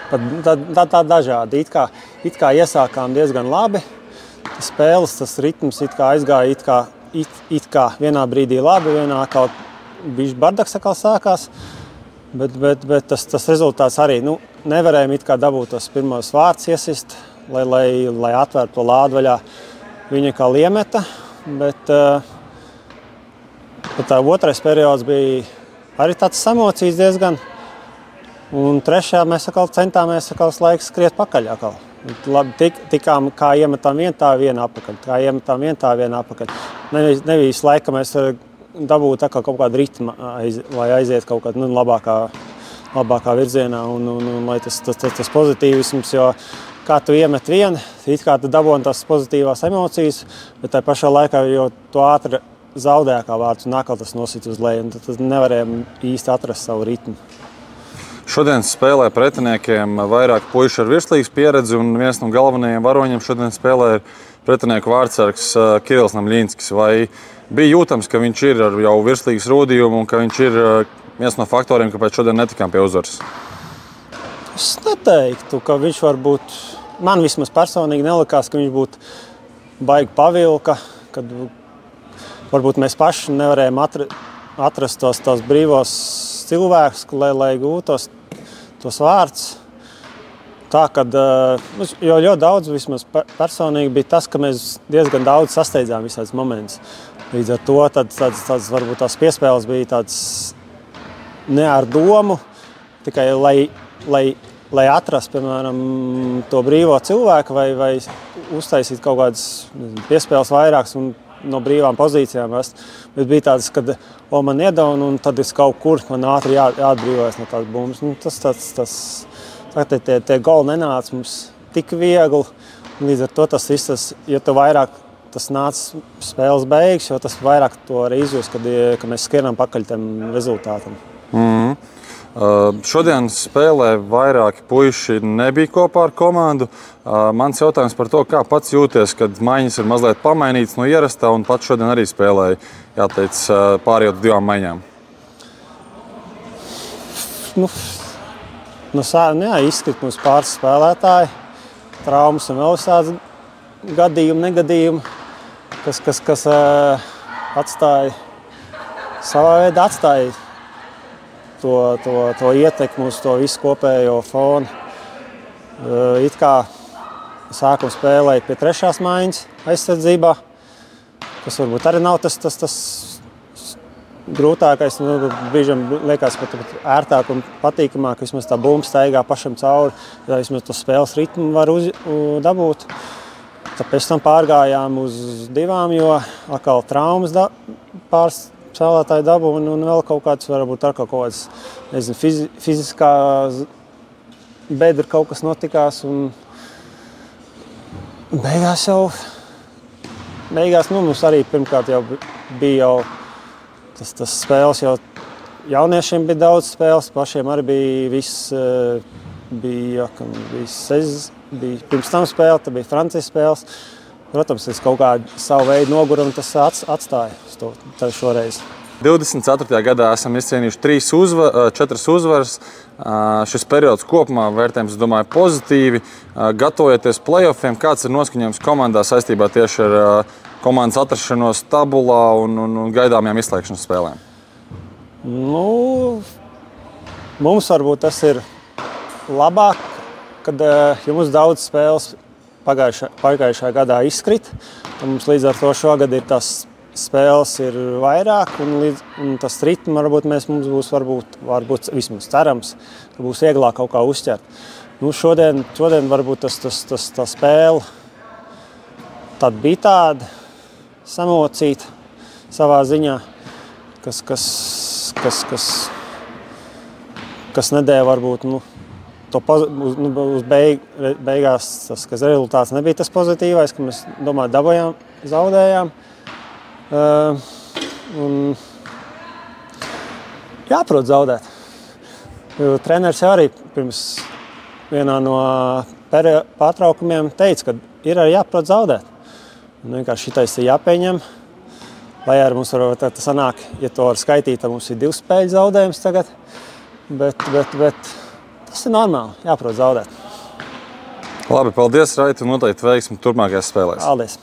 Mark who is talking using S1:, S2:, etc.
S1: tā dažādi. It kā iesākām diezgan labi. Spēles, tas ritms it kā aizgāja it kā vienā brīdī labi, vienā atkal bišķi bardaks atkal sākās. Bet tas rezultāts arī, nevarējām it kā dabūt tos pirmos vārdus iesist, lai atvērtu to lādu vaļā. Viņa kā liemeta, bet tā otrais periods bija arī tāds samocījis diezgan. Un trešajā mēs centāmies laiku skriet pakaļ. Labi, tikām, kā iemetām vien tā viena apakaļ. Nevis laika mēs dabūt kaut kādu ritmu, lai aiziet kaut kādā labākā virzienā un lai tas pozitīvisms, jo kā tu iemet vienu, it kā tu dabūni tās pozitīvās emocijas, bet tā pašā laikā, jo tu ātri zaudēja kā vārds un atkal tas nosit uz leju, un tad nevarējām īsti atrast savu ritmu.
S2: Šodienas spēlē pretiniekiem vairāk puiši ar virslīgas pieredzi, un viens no galvenajiem varoņiem šodienas spēlē ir pretinieku vārdsargs Kirillis Namļinskis. Vai bija jūtams, ka viņš ir ar jau virslīgas rūdījumu un ka viņš ir viens no faktoriem, kāpēc šodien netikām pie uzvaras?
S1: Es neteiktu, ka viņš varbūt, man vismaz personīgi nelikās, ka viņš būtu baigi pavilka, kad varbūt mēs paši nevarējām atrast tos brīvos cilvēkus, lai gūtos tos vārdus. Tā, kad jo ļoti daudz vismaz personīgi bija tas, ka mēs diezgan daudz sasteidzām visādus momentus. Līdz ar to varbūt tās piespēles bija tāds ne ar domu, tikai lai atrastu, piemēram, to brīvo cilvēku vai uztaisīt kaut kādas piespēles vairākas un no brīvām pozīcijām. Bet bija tādas, kad man iedeva un tad es kaut kur man ātri jāatbrīvojas no tādas bumbas. Tie goli nenāca mums tik viegli. Līdz ar to jo tu vairāk tas nāca spēles beigas, jo tas vairāk to arī izjūst, kad mēs skrienam pakaļ tam rezultātam.
S2: Šodien spēlē vairāki puiši nebija kopā ar komandu. Mans jautājums par to, kā pats jūties, kad maiņas ir mazliet pamainītas no ierastā un pats šodien arī spēlēja, jāteic, pārējot uz 2 maiņām.
S1: Izskrit mums pāris spēlētāji, traumas un vēl visādi gadījumi, negadījumi, kas atstāja savā veidā to ietekmi uz to visu kopējo fonu. It kā sākuma spēlēja pie 3. maiņas aizsardzībā, kas varbūt arī nav tas grūtākais. Brīžam liekas pat ērtāk un patīkamāk, vismaz tā bumba staigā pašam cauri, ja vismaz to spēles ritmu var dabūt. Tad pēc tam pārgājām uz 2, jo atkal traumas pāris spēlētāji dabu un vēl kaut kāds, varbūt ar kaut kāds, fiziskā bedra kaut kas notikās. Un beigās mums arī pirmkārt jau bija tas spēles, jo jauniešiem bija daudz spēles, pašiem arī bija pirms tam spēle, tad bija Francijas spēles. Protams, es kaut kādu savu veidu nogurumu tas atstāja šoreiz.
S2: 24. gadā esam izcīnījuši 4 uzvaras. Šis periods kopumā vērtējums, es domāju, pozitīvi. Gatavojoties play-offiem, kāds ir noskaņojums komandā saistībā tieši ar komandas atrašanos tabulā un gaidāmajām izslēgšanas spēlēm?
S1: Mums varbūt tas ir labāk, kad mums daudz spēles pagājušā gadā izkrita. Mums līdz ar to šogad ir tas spēles ir vairāk un tas ritms varbūt mums būs varbūt vismaz cerams, ka būs vieglāk kaut kā uzķert. Šodien varbūt tā spēle tad bija tāda samocīta savā ziņā, kas nedēļa varbūt uz beigās tas rezultāts nebija tas pozitīvais, ka mēs domāju dabājām, zaudējām. Jāprot zaudēt. Treneris jau arī pirms vienā no pārtraukumiem teica, ka ir arī jāprot zaudēt. Vienkārši šitais ir jāpieņem. Lai arī mums varbūt tā sanāk, ja to var skaitīt, tad mums ir 2 spēļu zaudējums tagad. Bet Tas ir normāli, jāprot zaudēt.
S2: Labi, paldies, Raiti, un noteikti veiksmi turpmākajās spēlēs.
S1: Paldies!